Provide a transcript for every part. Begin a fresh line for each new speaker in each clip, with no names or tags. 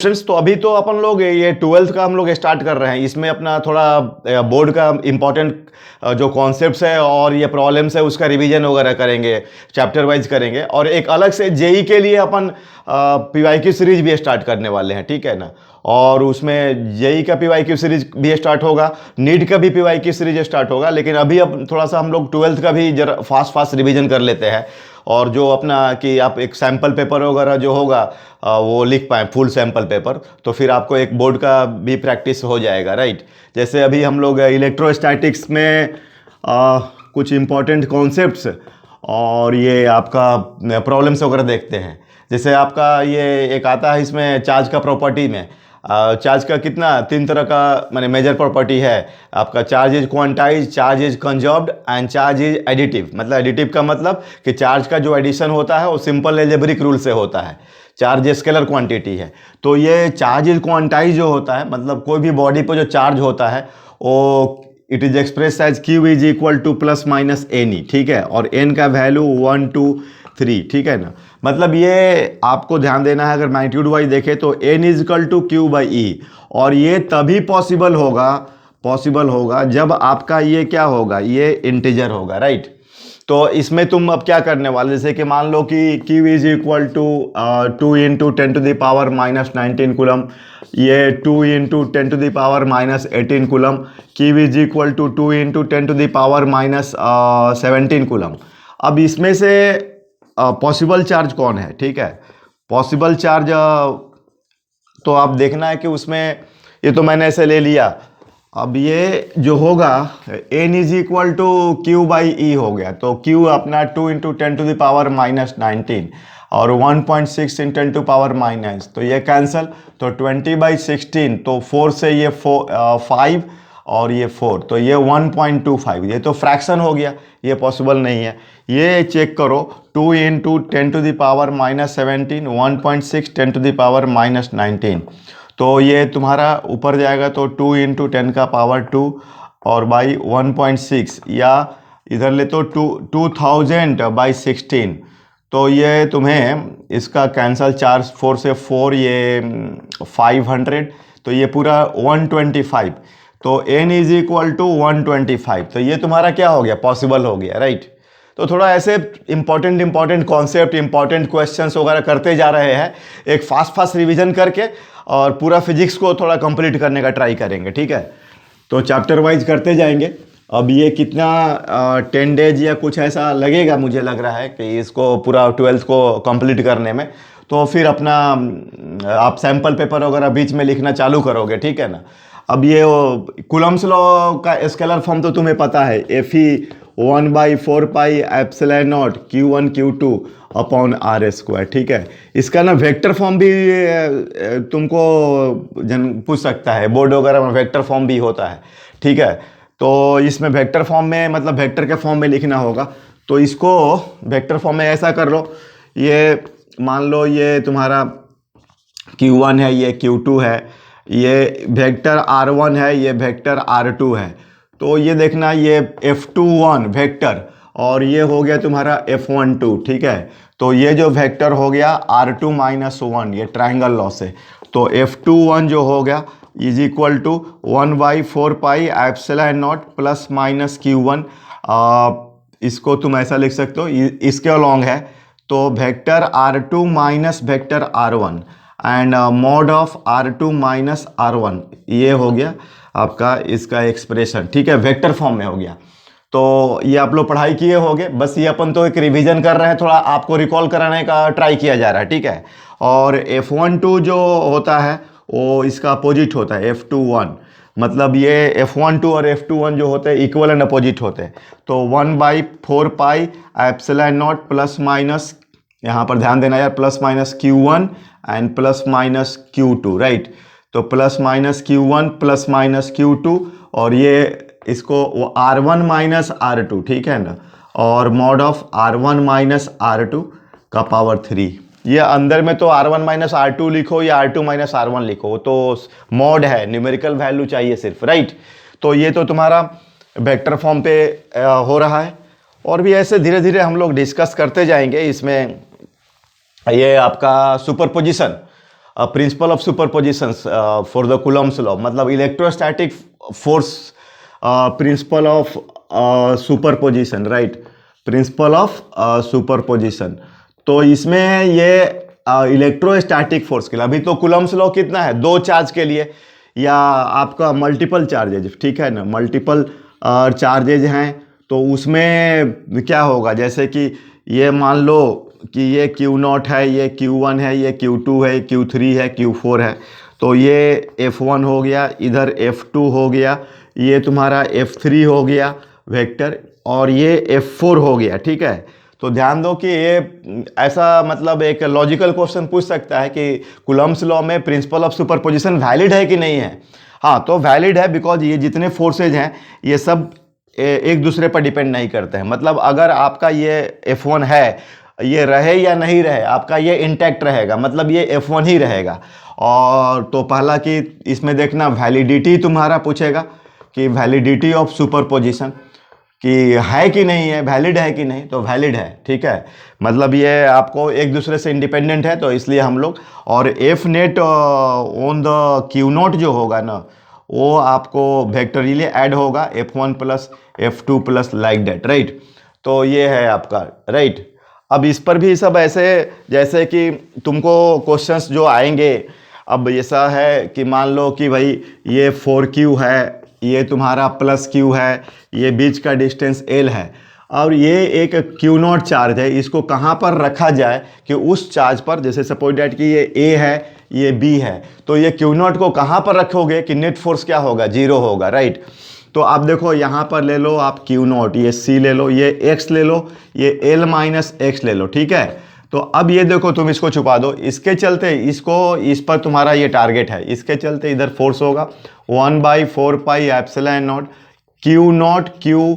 Friends, तो अभी तो अपन लोग ये 12th का हम लोग स्टार्ट कर रहे हैं। इसमें अपना थोड़ा बोर्ड का इम्पोर्टेंट जो कॉन्सेप्ट्स है और ये प्रॉब्लम्स है उसका रिवीजन वगैरह करेंगे, चैप्टर वाइज करेंगे। और एक अलग से जेई के लिए अपन पीवाईक्यू सीरीज भी स्टार्ट करने वाले हैं, ठीक है ना। और उसमें जेई का पीवाईक्यू सीरीज भी स्टार्ट होगा, नीट का भी पीवाईक्यू सीरीज स्टार्ट होगा। लेकिन अभी अब थोड़ा सा हम लोग 12th का भी जरा फास्ट रिवीजन कर लेते हैं। और जो अपना कि आप एक सैम्पल पेपर वगैरह जो होगा वो लिख पाएँ, फुल सैम्पल पेपर, तो फिर आपको एक बोर्ड का भी प्रैक्टिस हो जाएगा, राइट। जैसे अभी हम लोग इलेक्ट्रोस्टैटिक्स में कुछ इम्पोर्टेंट कॉन्सेप्ट्स और ये आपका प्रॉब्लम्स वगैरह देखते हैं। जैसे आपका ये एक आता है इसमें चार्ज का प्रॉपर्टी में, चार्ज का कितना 3 तरह का माने मेजर प्रॉपर्टी है आपका। Charge is quantize, charge is conserved and charge is additive. मतलब एडिटिव का मतलब कि चार्ज का जो एडिशन होता है वो सिंपल एल्जेब्रिक रूल से होता है। चार्ज स्केलर क्वांटिटी है, तो ये चार्ज इज क्वांटाइज जो होता है मतलब कोई भी बॉडी पर जो चार्ज होता है वो it is express as Q is equal to plus minus N E, ठीक है। और एन का वैल्यू 1 2 3, ठीक है ना। मतलब ये आपको ध्यान देना है, अगर मैग्नीट्यूड वाइज देखें तो n is equal to q by e. और ये तभी पॉसिबल होगा जब आपका ये क्या होगा, ये इंटीजर होगा, राइट। तो इसमें तुम अब क्या करने वाले, जैसे कि मान लो कि Q is equal to 2 into 10 to the power minus 19 coulomb, ये 2 into 10 to the power minus 18 coulomb, Q is equal to 2 into 10 to the power minus 17 coulomb. अब इसमें से पॉसिबल चार्ज कौन है, ठीक है। पॉसिबल चार्ज तो आप देखना है कि उसमें ये तो मैंने ऐसे ले लिया। अब ये जो होगा n is equal to q by e हो गया, तो q अपना 2 into 10 to the power minus 19 और 1.6 इन 10 टू पावर माइनस, तो ये कैंसल, तो 20/16, तो 4 से ये 5 और ये 4, तो ये 1.25, ये तो फ्रैक्शन हो गया, ये पॉसिबल नहीं है। ये चेक करो 2 into 10 to the power minus 17, 1.6 10 to the power minus 19, तो ये तुम्हारा ऊपर जाएगा तो 2 इंटू 10 का पावर 2 और बाई 1.6, या इधर ले तो 2000/16, तो ये तुम्हें इसका कैंसल 4 से 4, ये 500, तो ये पूरा 125, तो n इज इक्वल टू 125, तो ये तुम्हारा क्या हो गया, पॉसिबल हो गया, राइट। तो थोड़ा ऐसे इंपॉर्टेंट कॉन्सेप्ट, इंपॉर्टेंट क्वेश्चंस वगैरह करते जा रहे हैं, एक फास्ट रिवीजन करके, और पूरा फिजिक्स को थोड़ा कंप्लीट करने का ट्राई करेंगे, ठीक है। तो चैप्टर वाइज करते जाएंगे। अब ये कितना 10 डेज या कुछ ऐसा लगेगा, मुझे लग रहा है कि इसको पूरा 12th को कंप्लीट करने में। तो फिर अपना आप सैम्पल पेपर वगैरह बीच में लिखना चालू करोगे, ठीक है ना। अब ये कूलम्स लॉ का स्केलर फॉर्म तो तुम्हें पता है, Fe 1/4 pi epsilon naught Q1 Q2 upon R², ठीक है। इसका ना वेक्टर फॉर्म भी तुमको पूछ सकता है, बोर्ड वगैरह में वेक्टर फॉर्म भी होता है, ठीक है। तो इसमें वेक्टर फॉर्म में मतलब वेक्टर के फॉर्म में लिखना होगा, तो इसको वेक्टर फॉर्म में ऐसा कर लो, ये मान लो ये तुम्हारा Q1 है, ये Q2 है, ये वेक्टर R1 है, ये वेक्टर R2 है। तो ये देखना, ये F21 वेक्टर और ये हो गया तुम्हारा F12, ठीक है। तो ये जो वेक्टर हो गया R2 माइनस 1, ये ट्राइंगल लॉ से, तो F21 जो हो गया is equal to 1/4 pi epsilon not plus minus Q1। इसको तुम ऐसा लिख सकते हो, इसके अलॉन्ग है, तो vector R2 minus vector R1 and mod of R2 minus R1, ये हो गया आपका इसका एक्सप्रेशन, ठीक है, वेक्टर फॉर्म में हो गया। तो ये आप लोग पढ़ाई किए होंगे, बस ये अपन तो एक रिवीजन कर रहे हैं, थोड़ा आपको रिकॉल कराने का ट्राई किया जा रहा है, ठीक है। और F12 जो होता है वो इसका अपोजिट होता है, F21, मतलब ये F12 और F21 जो होते हैं इक्वल एंड अपोजिट होते हैं। तो 1/4 pi epsilon not plus minus, यहाँ पर ध्यान देना यार, plus minus Q1 and plus minus Q2, right. तो plus minus Q1 plus minus Q2, और ये इसको वो R1 माइनस R2, ठीक है ना, और mod of R1 minus R2 का पावर 3। ये अंदर में तो R1 माइनस R2 लिखो या R2 माइनस R1 लिखो, तो मॉड है, न्यूमेरिकल वैल्यू चाहिए सिर्फ, राइट। तो ये तो तुम्हारा वेक्टर फॉर्म पे हो रहा है, और भी ऐसे धीरे धीरे हम लोग डिस्कस करते जाएंगे। इसमें ये आपका superposition, principle of superposition for the Coulomb's law, मतलब electrostatic force principle of superposition, right, principle of superposition. तो इसमें ये इलेक्ट्रोस्टैटिक फोर्स के लिए, अभी तो कूलम्ब्स लॉ कितना है, 2 चार्ज के लिए या आपका मल्टीपल चार्जेज, ठीक है ना, मल्टीपल चार्जेज हैं तो उसमें क्या होगा, जैसे कि ये मान लो कि ये Q0 है, ये Q1 है, ये Q2 है, Q3 है, Q4 है, तो ये F1 हो गया, इधर F2 हो गया, ये तुम्हारा F3 हो गया वेक्टर, और ये F4 हो गया, ठीक है। तो ध्यान दो कि ये ऐसा मतलब एक लॉजिकल क्वेश्चन पूछ सकता है कि कूलम्ब्स लॉ में प्रिंसिपल ऑफ सुपरपोजिशन वैलिड है कि नहीं है। हाँ, तो वैलिड है, बिकॉज ये जितने फोर्सेज हैं ये सब एक दूसरे पर डिपेंड नहीं करते हैं। मतलब अगर आपका ये F1 है, ये रहे या नहीं रहे, आपका ये इंटैक्ट रहेगा, मतलब ये F1 ही रहेगा। और तो पहला कि इसमें देखना वैलिडिटी तुम्हारा पूछेगा कि वैलिडिटी ऑफ सुपरपोजिशन कि है कि नहीं है, वैलिड है कि नहीं, तो वैलिड है, ठीक है। मतलब ये आपको एक दूसरे से इंडिपेंडेंट है, तो इसलिए हम लोग, और F net on the Q0 जो होगा ना, वो आपको वेक्टोरियली ऐड होगा F1 plus F2 plus like that, right. तो ये है आपका, राइट। अब इस पर भी सब ऐसे, जैसे कि तुमको क्वेश्चंस जो आएंगे, अब ऐसा है कि मान लो कि भाई ये 4Q है, ये तुम्हारा प्लस Q है, ये बीच का डिस्टेंस L है, और ये एक Q0 चार्ज है, इसको कहाँ पर रखा जाए कि उस चार्ज पर, जैसे सपोज डैट कि ये A है, ये B है, तो ये Q0 को कहाँ पर रखोगे कि नेट फोर्स क्या होगा, 0 होगा, राइट। तो आप देखो यहाँ पर ले लो आप Q0, ये C ले लो, ये X ले लो, ये L माइनस X ले लो, ठीक है। तो अब ये देखो तुम इसको छुपा दो, इसके चलते इसको, इस पर तुम्हारा ये टारगेट है, इसके चलते इधर फोर्स होगा 1/4 pi epsilon not Q0 Q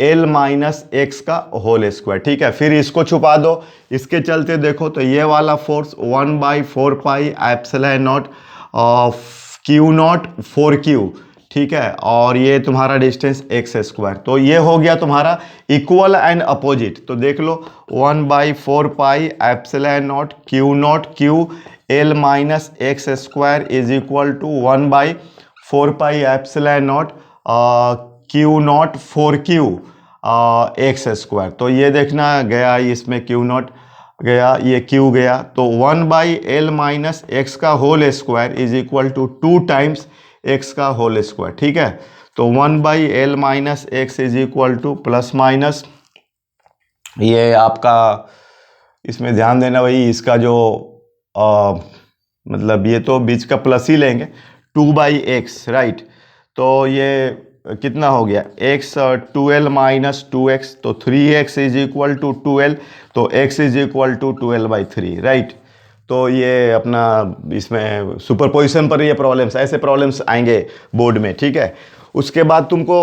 L minus X का होल स्क्वायर, ठीक है। फिर इसको छुपा दो, इसके चलते देखो तो ये वाला force 1/4 pi epsilon not Q0 4Q, ठीक है, और ये तुम्हारा डिस्टेंस X स्क्वायर। तो ये हो गया तुम्हारा इक्वल एंड अपोजिट। तो देख लो 1/4 pi epsilon not Q0 Q L minus X square is equal to 1/4 pi epsilon not Q0 4Q X square. तो ये देखना गया, इसमें Q0 गया, ये Q गया, तो 1/L माइनस X का whole square is equal to 2 times X का होल स्क्वायर, ठीक है। तो 1/L minus X is equal to plus minus, ये आपका, इसमें ध्यान देना भाई, इसका जो मतलब ये तो बीच का प्लस ही लेंगे, 2/X, राइट। तो ये कितना हो गया, X 2L माइनस 2X, तो 3X is equal to 2L, तो X is equal to 12/3, right. तो ये अपना इसमें सुपरपोजिशन पर ये प्रॉब्लम्स, ऐसे प्रॉब्लम्स आएंगे बोर्ड में, ठीक है। उसके बाद तुमको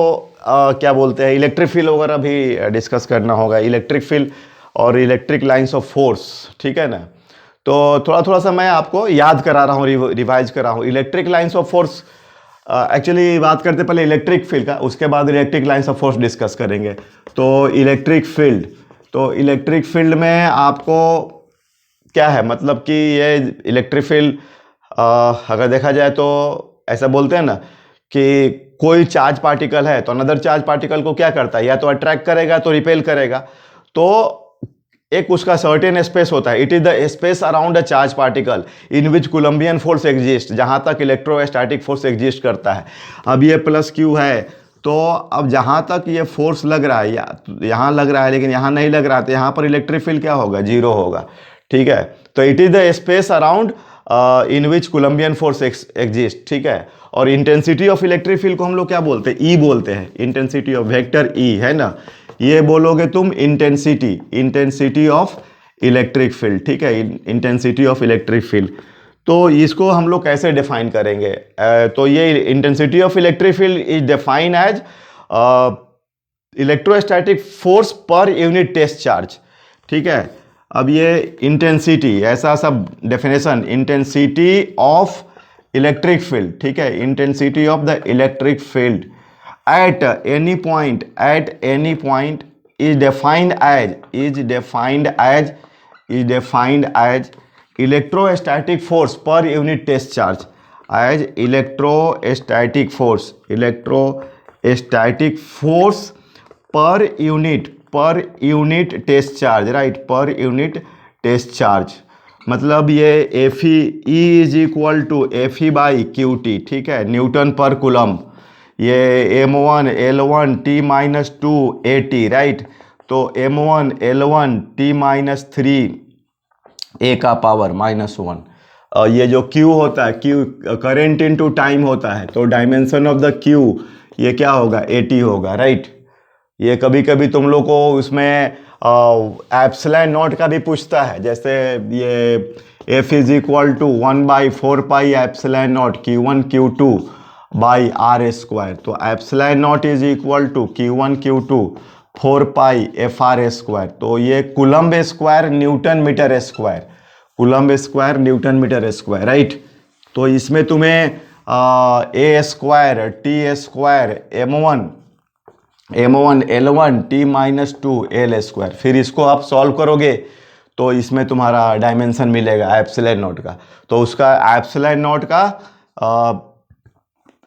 क्या बोलते हैं, इलेक्ट्रिक फील्ड वगैरह भी डिस्कस करना होगा, इलेक्ट्रिक फील्ड और इलेक्ट्रिक लाइंस ऑफ फोर्स, ठीक है ना। तो थोड़ा थोड़ा सा मैं आपको याद करा रहा हूँ, रिवाइज कर रहा हूँ। Electric lines of force, actually बात करते पहले इलेक्ट्रिक फील्ड का, उसके बाद electric lines of force discuss करेंगे। तो इलेक्ट्रिक फील्ड, तो इलेक्ट्रिक फील्ड में आपको क्या है, मतलब कि ये इलेक्ट्रिक फील्ड अगर देखा जाए तो ऐसा बोलते हैं ना कि कोई चार्ज पार्टिकल है तो अनदर चार्ज पार्टिकल को क्या करता है, या तो अट्रैक्ट करेगा तो रिपेल करेगा। तो एक उसका सर्टेन स्पेस होता है, it is the space around a charge particle in which Columbian force exist, जहां तक इलेक्ट्रोस्टैटिक फोर्स एग्जिस्ट करता है। अब ये प्लस Q है, तो अब जहां तक ये फोर्स लग रहा है, या यहाँ लग रहा है लेकिन यहाँ नहीं लग रहा, तो यहाँ पर इलेक्ट्रिक फील्ड क्या होगा, 0 होगा, ठीक है। तो it is the space around in which Columbian force exist, ठीक है। और इंटेंसिटी ऑफ इलेक्ट्रिक फील्ड को हम लोग क्या बोलते हैं, ई बोलते हैं, इंटेंसिटी ऑफ वेक्टर ई, है ना। ये बोलोगे तुम इंटेंसिटी ऑफ इलेक्ट्रिक फील्ड, ठीक है, इंटेंसिटी ऑफ इलेक्ट्रिक फील्ड। तो इसको हम लोग कैसे डिफाइन करेंगे, तो ये intensity of electric field is define as electrostatic force per unit test charge, ठीक है। अब ये इंटेंसिटी, ऐसा सब definition, intensity of electric field, ठीक है, intensity of the electric field at any point is defined as electrostatic force per unit test charge, as electrostatic force per unit test charge, right, per unit test charge. मतलब ये F E is equal to F E by Q T, ठीक है, newton पर coulomb. ये m1 L1 T minus 2 AT, right. तो m1 L1 T minus 3 A का power -1। ये जो Q होता है, Q करेंट इनटू टाइम होता है, तो डायमेंशन ऑफ द Q ये क्या होगा, AT होगा, राइट। ये कभी कभी तुम लोग को उसमें एप्सिलॉन नॉट का भी पूछता है, जैसे ये F is equal to 1/4 pi epsilon naught Q1 Q2 by are square. तो epsilon naught is equal to Q1 Q2 4 pi FR square. तो ये coulomb square newton metre square, coulomb square newton metre square, right. तो इसमें तुम्हें A square T square m1 L1 T minus 2 L square, फिर इसको आप solve करोगे तो इसमें तुम्हारा डायमेंशन मिलेगा एप्सिलॉन नॉट का। तो उसका एप्सिलॉन नॉट का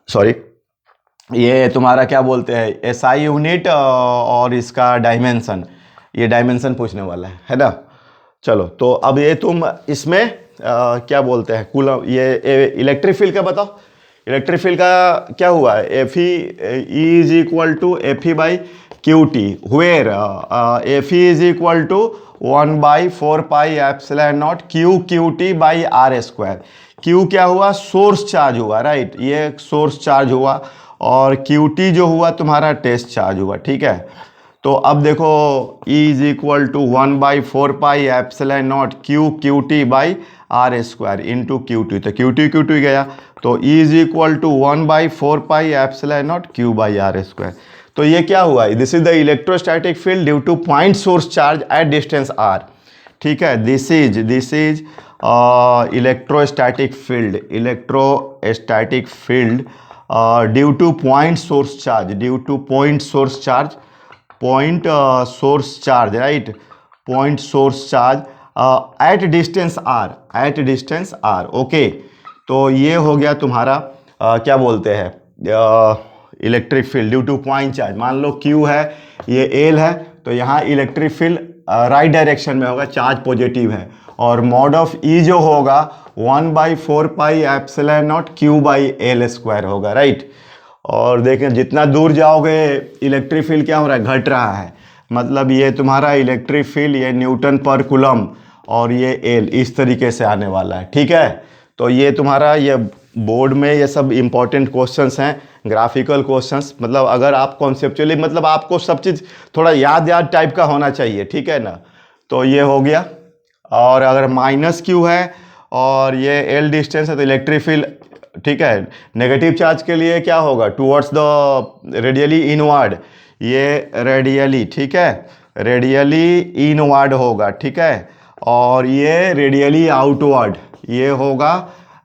सॉरी ये तुम्हारा क्या बोलते हैं, SI यूनिट और इसका डायमेंशन, ये डायमेंशन पूछने वाला है ना। चलो, तो अब ये तुम इसमें क्या बोलते हैं, कूलम, ये इलेक्ट्रिक फील्ड का बताओ। इलेक्ट्रिक फील्ड का क्या हुआ है, F E is equal to F E by Q T, where F E is equal to 1/4 pi epsilon not Q T by are square. Q क्या हुआ, सोर्स चार्ज हुआ, right, ये सोर्स चार्ज हुआ, और क्यू टी जो हुआ तुम्हारा test charge हुआ, ठीक है। तो अब देखो E is equal to 1/4 pi epsilon not Q T by are square into Q T, तो क्यू टी गया, तो E is equal to 1/4 pi epsilon not Q by are square. तो ये क्या हुआ, this is the electrostatic field due to point source charge at distance r, ठीक है। This is electrostatic field due to point source charge, right, point source charge at distance r, okay. तो ये हो गया तुम्हारा क्या बोलते हैं, electric field due to point charge. मान लो Q है, ये L है, तो यहाँ इलेक्ट्रिक फील्ड राइट डायरेक्शन में होगा, चार्ज पॉजिटिव है, और मॉड ऑफ E जो होगा 1/4 pi epsilon not Q by L square होगा, राइट। और देखें जितना दूर जाओगे इलेक्ट्रिक फील्ड क्या हो रहा है, घट रहा है। मतलब ये तुम्हारा इलेक्ट्रिक फील्ड, ये न्यूटन पर कूलम, और ये L इस तरीके से आने वाला है, ठीक है। तो ये तुम्हारा ये बोर्ड में ये सब इंपॉर्टेंट क्वेश्चंस हैं, ग्राफिकल क्वेश्चंस। मतलब अगर आप कॉन्सेप्चुअली, मतलब आपको सब चीज़ थोड़ा याद टाइप का होना चाहिए, ठीक है ना। तो ये हो गया, और अगर -Q है और ये L डिस्टेंस है तो इलेक्ट्रिक फील्ड, ठीक है, नेगेटिव चार्ज के लिए क्या होगा, टुवर्ड्स द रेडियली इनवर्ड, ये रेडियली, ठीक है, रेडियली इनवर्ड होगा, ठीक है। और ये रेडियली आउटवर्ड, ये होगा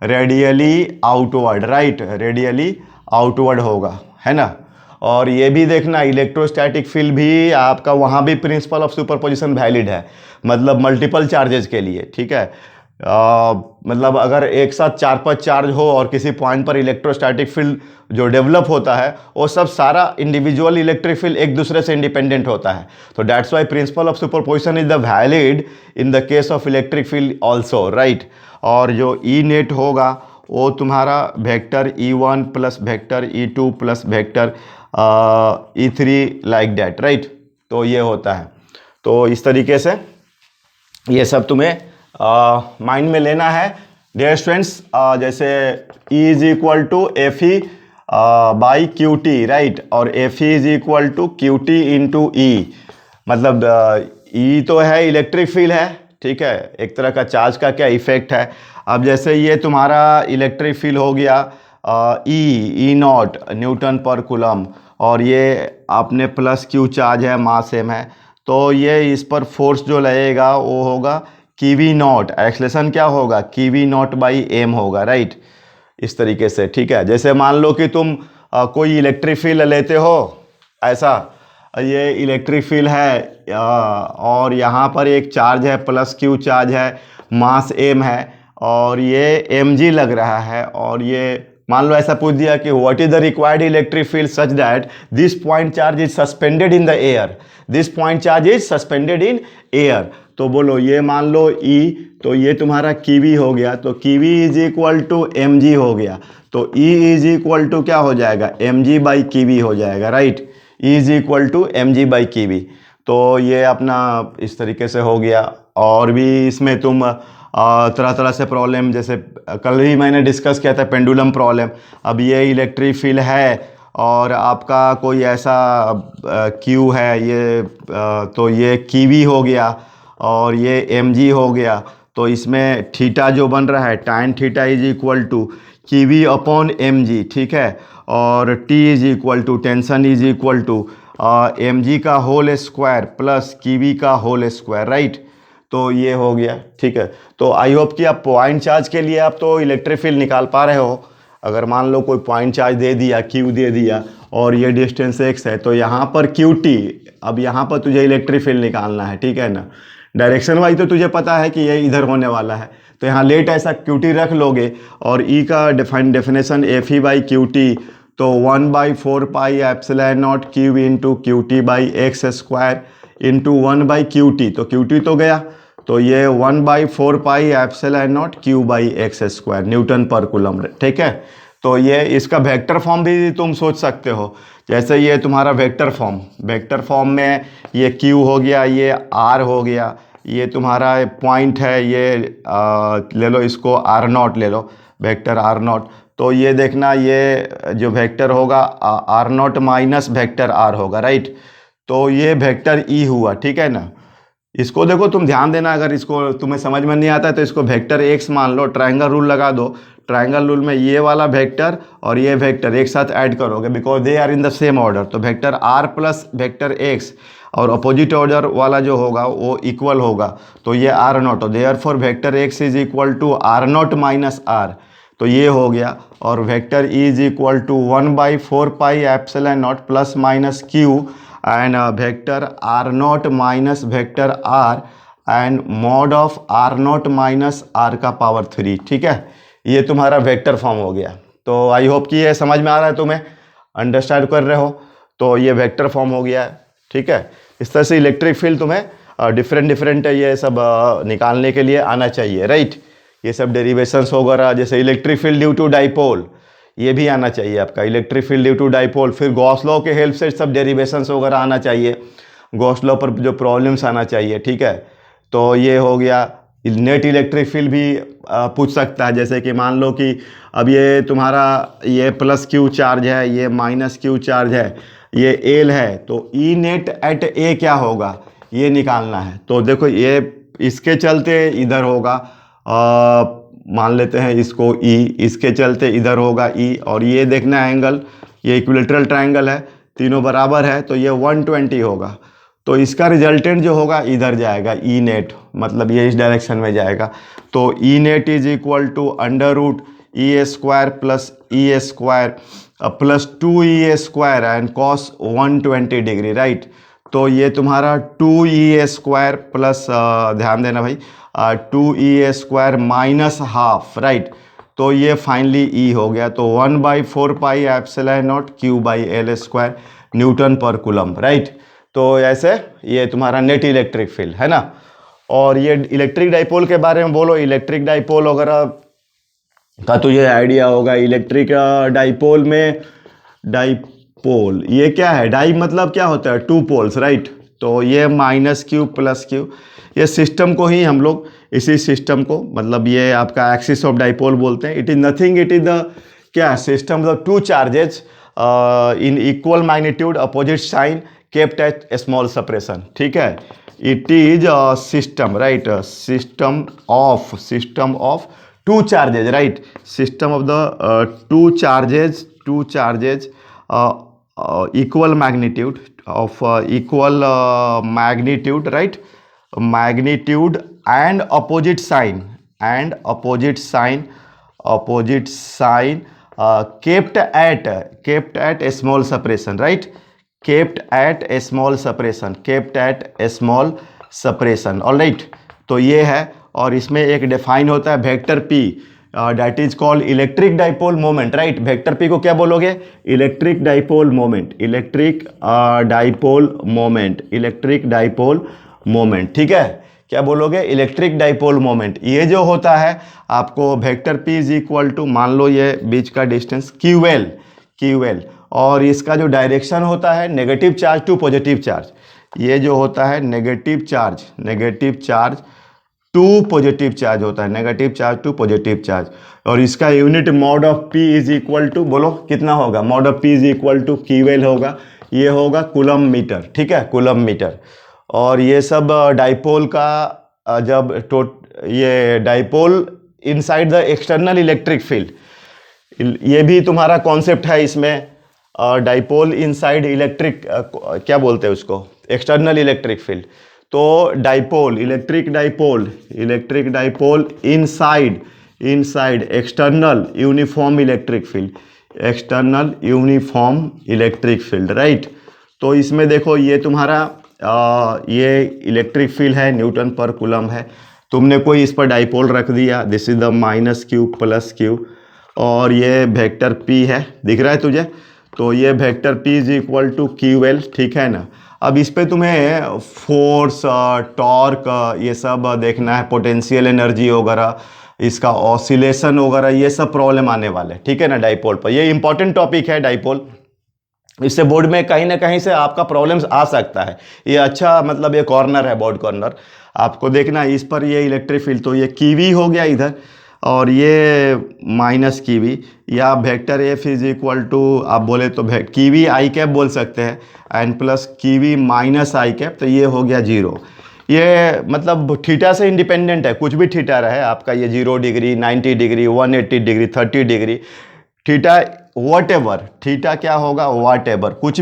radially outward, right, radially outward होगा, है ना। और ये भी देखना, इलेक्ट्रोस्टैटिक फील्ड भी आपका वहाँ भी प्रिंसिपल ऑफ सुपरपोजिशन वैलिड है, मतलब मल्टीपल चार्जेस के लिए, ठीक है। मतलब अगर एक साथ 4-5 चार्ज हो और किसी पॉइंट पर इलेक्ट्रोस्टैटिक फील्ड जो डेवलप होता है वो सब सारा इंडिविजुअल इलेक्ट्रिक फील्ड एक दूसरे से इंडिपेंडेंट होता है। तो that's why principal of superposition is the valid in the case of electric field also, right. और जो ई नेट होगा वो तुम्हारा vector E1 plus vector E2 plus vector E3 like that, right. तो ये होता है। तो इस तरीके से ये सब तुम्हें माइंड में लेना है डियर स्टूडेंट्स। जैसे E is equal to F E by Q t, right, और f E is equal to q t into e. मतलब E तो है इलेक्ट्रिक फील्ड है, ठीक है, एक तरह का चार्ज का क्या इफेक्ट है। अब जैसे ये तुम्हारा इलेक्ट्रिक फील्ड हो गया ई नॉट न्यूटन पर कूलम, और ये आपने प्लस क्यू चार्ज है, मास m है, तो ये इस पर फोर्स जो लगेगा वो होगा कीवी नॉट, एक्सलेशन क्या होगा, कीवी नॉट बाई एम होगा, राइट, इस तरीके से, ठीक है। जैसे मान लो कि तुम कोई इलेक्ट्रिक फील्ड लेते हो, ऐसा ये इलेक्ट्रिक फील्ड है और यहाँ पर एक चार्ज है, प्लस क्यू चार्ज है, मास m है और ये mg लग रहा है, और ये मान लो ऐसा पूछ दिया कि what is the required electric field such that this point charge is suspended in the air, this point charge is suspended in air, तो बोलो ये मान लो E, तो ये तुम्हारा QV हो गया, तो QV is equal to mg हो गया, तो E इज इक्वल टू क्या हो जाएगा, mg बाई QV हो जाएगा, right. E is equal to mg by QV। तो ये अपना इस तरीके से हो गया। और भी इसमें तुम तरह तरह से प्रॉब्लम, जैसे कल ही मैंने डिस्कस किया था पेंडुलम प्रॉब्लम। अब ये इलेक्ट्रिक फील्ड है और आपका कोई ऐसा Q है, ये तो ये QV हो गया और ये mg हो गया, तो इसमें थीटा जो बन रहा है tan theta is equal to QV upon mg, ठीक है, और T is equal to tension is equal to mg का होल स्क्वायर प्लस QV का होल स्क्वायर, राइट। तो ये हो गया, ठीक है। तो आई होप कि आप पॉइंट चार्ज के लिए आप तो इलेक्ट्रिक फील्ड निकाल पा रहे हो। अगर मान लो कोई पॉइंट चार्ज दे दिया, Q दे दिया और ये डिस्टेंस x है, तो यहाँ पर QT, अब यहाँ पर तुझे इलेक्ट्रिक फील्ड निकालना है, ठीक है ना। डायरेक्शन वाइज तो तुझे पता है कि ये इधर होने वाला है, तो यहाँ लेट ऐसा QT रख लोगे और E का डेफिनेशन Fe बाई QT, तो 1/4 pi epsilon not Q into QT by x square into 1/QT, तो QT तो गया, तो ये 1/4 pi epsilon not Q by x square Newton पर कूलम, ठीक है। तो ये इसका वेक्टर फॉर्म भी तुम सोच सकते हो, जैसे ये तुम्हारा वेक्टर फॉर्म में ये Q हो गया, ये R हो गया, ये तुम्हारा पॉइंट है, ये ले लो इसको R0 ले लो, वेक्टर R0, तो ये देखना ये जो वेक्टर होगा R0 माइनस वेक्टर R होगा, राइट। तो ये वेक्टर E हुआ, ठीक है ना। इसको देखो तुम ध्यान देना, अगर इसको तुम्हें समझ में नहीं आता है तो इसको वेक्टर x मान लो, ट्रायंगल रूल लगा दो, ट्रायंगल रूल में ये वाला वेक्टर और ये वेक्टर एक साथ ऐड करोगे because they are in the same order, तो vector r plus vector x और अपोजिट ऑर्डर वाला जो होगा वो इक्वल होगा, तो ये R0, तो therefore vector x is equal to R0 minus R, तो ये हो गया। और vector E is equal to 1/4 pi epsilon not plus minus Q and vector R0 minus vector R and mod of R0 minus R का power 3, ठीक है। ये तुम्हारा वेक्टर फॉर्म हो गया। तो आई होप कि ये समझ में आ रहा है, तुम्हें अंडरस्टैंड कर रहे हो। तो ये वेक्टर फॉर्म हो गया है, ठीक है। इस तरह से इलेक्ट्रिक फील्ड तुम्हें डिफरेंट ये सब निकालने के लिए आना चाहिए, राइट। ये सब डेरिवेशंस वगैरह, जैसे electric field due to dipole, ये भी आना चाहिए आपका, electric field due to dipole. फिर गॉस लॉ के हेल्प से सब डेरिवेशंस वगैरह आना चाहिए, गॉस लॉ पर जो प्रॉब्लम्स आना चाहिए, ठीक है। तो ये हो गया। नेट इलेक्ट्रिक फील्ड भी पूछ सकता है, जैसे कि मान लो कि अब ये तुम्हारा ये प्लस Q चार्ज है, ये माइनस Q चार्ज है, ये L है, तो E नेट एट A क्या होगा ये निकालना है। तो देखो ये इसके चलते इधर होगा, मान लेते हैं इसको E, इसके चलते इधर होगा E, और ये देखना एंगल, ये इक्विलेटरल ट्रायंगल है, तीनों बराबर है, तो ये 120 होगा, तो इसका रिजल्टेंट जो होगा इधर जाएगा, E नेट, मतलब ये इस डायरेक्शन में जाएगा। तो E net is equal to under root E square plus E square plus 2E square and cos 120 degree, right. तो ये तुम्हारा 2E स्क्वायर प्लस ध्यान देना भाई 2E square minus half, right. तो ये फाइनली E हो गया, तो 1/4 pi epsilon not Q by L square Newton पर कूलम, राइट। तो ऐसे ये तुम्हारा नेट इलेक्ट्रिक फील्ड है ना। और ये इलेक्ट्रिक डाइपोल के बारे में बोलो, इलेक्ट्रिक डाइपोल वगैरह का तो ये आइडिया होगा। इलेक्ट्रिक डाइपोल में डाइपोल ये क्या है, डाई मतलब क्या होता है, 2 पोल्स, राइट। तो ये माइनस Q प्लस Q, ये सिस्टम को ही हम लोग इसी सिस्टम को, मतलब ये आपका एक्सिस ऑफ डाइपोल बोलते हैं। It is nothing, it is the क्या system of 2 charges in equal magnitude opposite sign kept at small separation, ठीक है। It is a system, right, system of 2 charges, right, system of the 2 charges equal magnitude of equal magnitude, right, magnitude and opposite sign kept at a small separation, right, kept at a small separation, all right। तो ये है, और इसमें एक define होता है vector P, that is called electric dipole moment, right. Vector P को क्या बोलोगे? Electric dipole moment, electric dipole moment, electric dipole moment, ठीक है। क्या बोलोगे? Electric dipole moment. ये जो होता है आपको vector P is equal to, मान लो ये बीच का डिस्टेंस QL, QL, और इसका जो डायरेक्शन होता है negative charge to positive charge, ये जो होता है negative charge to positive charge होता है, negative charge to positive charge. और इसका unit mod of P is equal to, बोलो कितना होगा? Mod of P is equal to QL होगा, ये होगा कूलम मीटर, ठीक है, कूलम मीटर। और ये सब डाइपोल का जब ये dipole inside the external electric field, ये भी तुम्हारा कॉन्सेप्ट है इसमें, डाइपोल इनसाइड इलेक्ट्रिक, क्या बोलते हैं उसको? External electric field. तो dipole, electric dipole inside external uniform electric field, external uniform electric field, right. तो इसमें देखो ये तुम्हारा ये इलेक्ट्रिक फील्ड है, न्यूटन पर कूलम है। तुमने कोई इस पर डाइपोल रख दिया, this is the -q + q, और ये वेक्टर p है, दिख रहा है तुझे? तो ये vector p is equal to QL, ठीक है ना। अब इस पे तुम्हें फोर्स, टॉर्क, ये सब देखना है, पोटेंशियल एनर्जी वगैरह, इसका ऑसिलेशन वगैरह, ये सब प्रॉब्लम आने वाले, ठीक है ना, डाइपोल पर। ये इंपॉर्टेंट टॉपिक है डाइपोल, इससे बोर्ड में कहीं ना कहीं से आपका प्रॉब्लम्स आ सकता है। ये अच्छा, मतलब ये कॉर्नर है, बोर्ड कॉर्नर आपको देखना है। इस पर ये इलेक्ट्रिक फील्ड, तो ये QV हो गया इधर, और ये -QV, या vector F is equal to, आप बोले तो QV i कैप बोल सकते हैं, and plus QV minus i cap, तो ये हो गया 0। ये मतलब थीटा से इंडिपेंडेंट है, कुछ भी थीटा रहे आपका, ये 0 degree, 90 degree, 180 degree, 30 degree, theta what ever, theta क्या होगा? वॉट एवर, कुछ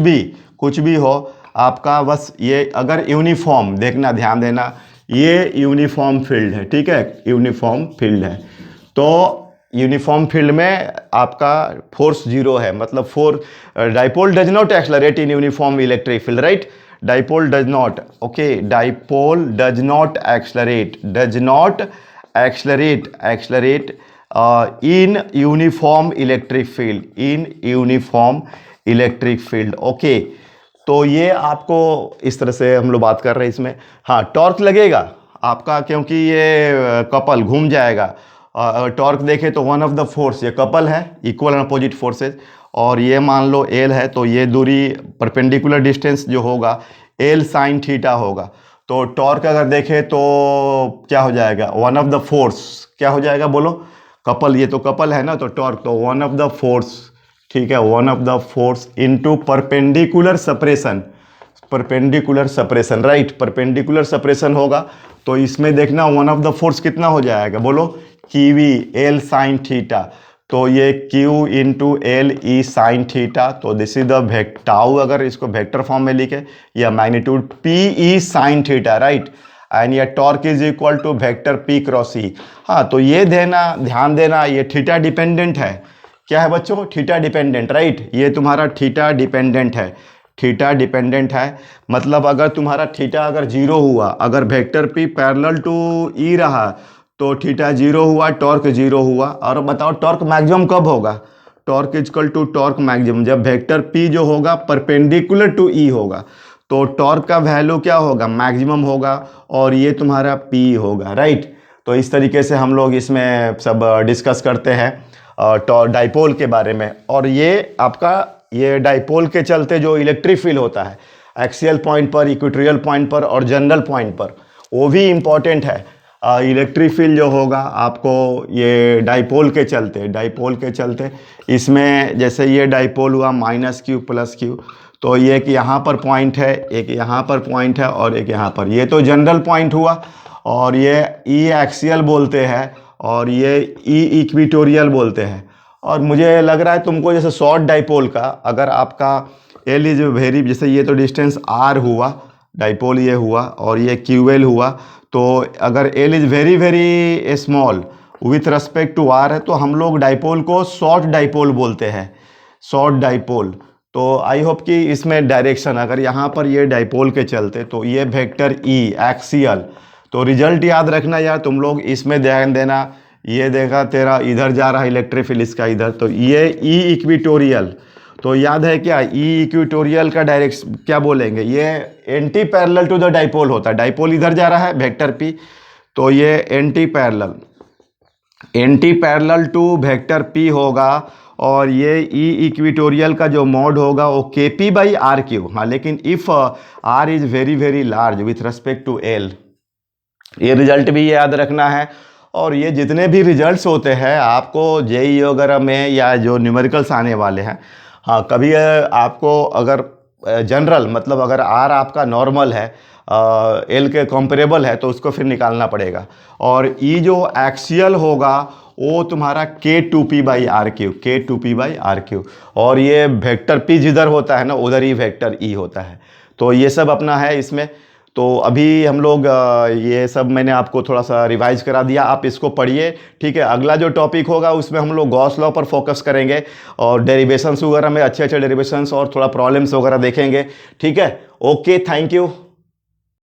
भी हो आपका, बस ये अगर यूनिफॉर्म देखना, ध्यान देना, ये यूनिफॉर्म फील्ड है, ठीक है, यूनिफॉर्म फील्ड है। तो यूनिफॉर्म फील्ड में आपका फोर्स 0 है, मतलब dipole does not accelerate in uniform electric field, right. Dipole does not, okay, dipole does not accelerate in uniform electric field, okay. तो ये आपको इस तरह से हम लोग बात कर रहे हैं इसमें। हाँ, टॉर्क लगेगा आपका, क्योंकि ये कपल घूम जाएगा। टॉर्क देखे तो वन ऑफ द फोर्स, ये कपल है, इक्वल एंड अपोजिट फोर्सेज, और ये मान लो L है, तो ये दूरी परपेंडिकुलर डिस्टेंस जो होगा L sin थीटा होगा। तो टॉर्क अगर देखे तो क्या हो जाएगा? वन ऑफ द फोर्स, क्या हो जाएगा बोलो? कपल, ये तो कपल है ना, तो टॉर्क तो वन ऑफ द फोर्स, ठीक है, one of the force into perpendicular separation, right, perpendicular separation होगा। तो इसमें देखना वन ऑफ द फोर्स कितना हो जाएगा बोलो? QV L sin थीटा, तो ये Q into L E sin theta, तो दिस इज द टाउ, अगर इसको वेक्टर फॉर्म में लिखे, या magnitude P E sin theta, right, and ये torque is equal to vector P cross E। हाँ, तो ये ध्यान देना, ये थीटा डिपेंडेंट है। क्या है बच्चों? Theta dependent, right. ये तुम्हारा थीटा डिपेंडेंट है, मतलब अगर तुम्हारा थीटा अगर 0 हुआ, अगर vector P parallel to E रहा, तो थीटा 0 हुआ, टॉर्क 0 हुआ। और बताओ टॉर्क मैक्सिमम कब होगा? Torque equal to torque maximum जब वेक्टर P जो होगा परपेंडिकुलर टू E होगा, तो टॉर्क का वैल्यू क्या होगा? मैक्सिमम होगा, और ये तुम्हारा P होगा, राइट। तो इस तरीके से हम लोग इसमें सब डिस्कस करते हैं डाइपोल के बारे में। और ये आपका, ये डाइपोल के चलते जो इलेक्ट्रिक फील्ड होता है एक्सियल पॉइंट पर, इक्वेटोरियल पॉइंट पर और जनरल पॉइंट पर, वो भी इम्पॉर्टेंट है। इलेक्ट्रिक फील्ड जो होगा आपको ये डाइपोल के चलते, इसमें जैसे ये डाइपोल हुआ -Q + Q, तो ये एक यहाँ पर पॉइंट है, एक यहाँ पर पॉइंट है, और एक यहाँ पर, ये तो जनरल पॉइंट हुआ। और ये E एक्सियल बोलते हैं, और ये E इक्वेटोरियल बोलते हैं। और मुझे लग रहा है तुमको जैसे शॉर्ट डाइपोल का, अगर आपका L इज वेरी, जैसे ये तो डिस्टेंस R हुआ, डाइपोल ये हुआ, और ये QL हुआ, तो अगर L is very very small with respect to R है, तो हम लोग डाइपोल को शॉर्ट डाइपोल बोलते हैं, शॉर्ट डाइपोल। तो आई होप कि इसमें डायरेक्शन, अगर यहाँ पर ये डाइपोल के चलते, तो ये वेक्टर E एक्सियल, तो रिजल्ट याद रखना यार तुम लोग, इसमें ध्यान देना। ये देखा तेरा इधर जा रहा है इलेक्ट्रिक फील्ड इसका इधर, तो ये ई इक्विटोरियल, तो याद है क्या ई इक्विटोरियल का डायरेक्शन क्या बोलेंगे, ये anti parallel to the dipole होता है। डाइपोल इधर जा रहा है वेक्टर पी, तो ये anti parallel to vector P होगा। और ये ई इक्विटोरियल का जो मोड होगा वो के पी बाई आर क्यू। हाँ, लेकिन if R is very very large with respect to L, ये रिजल्ट भी याद रखना है। और ये जितने भी रिजल्ट्स होते हैं आपको जेईई वगैरह में या जो न्यूमेरिकल्स आने वाले हैं, हाँ कभी आपको अगर जनरल मतलब अगर आर आपका नॉर्मल है, एल के कंपेरेबल है, तो उसको फिर निकालना पड़ेगा। और ई जो एक्सियल होगा वो तुम्हारा K2P by R Q, K2P by R Q. और ये वेक्टर P जिधर होता है ना उधर ही वेक्टर E होता है। तो ये सब अपना है इसमें। तो अभी हम लोग ये सब मैंने आपको थोड़ा सा रिवाइज करा दिया, आप इसको पढ़िए, ठीक है। अगला जो टॉपिक होगा उसमें हम लोग गॉस लॉ पर फोकस करेंगे और डेरिवेशंस वगैरह में अच्छे अच्छे डेरिवेशंस और थोड़ा प्रॉब्लम्स वगैरह देखेंगे, ठीक है। Okay, thank you.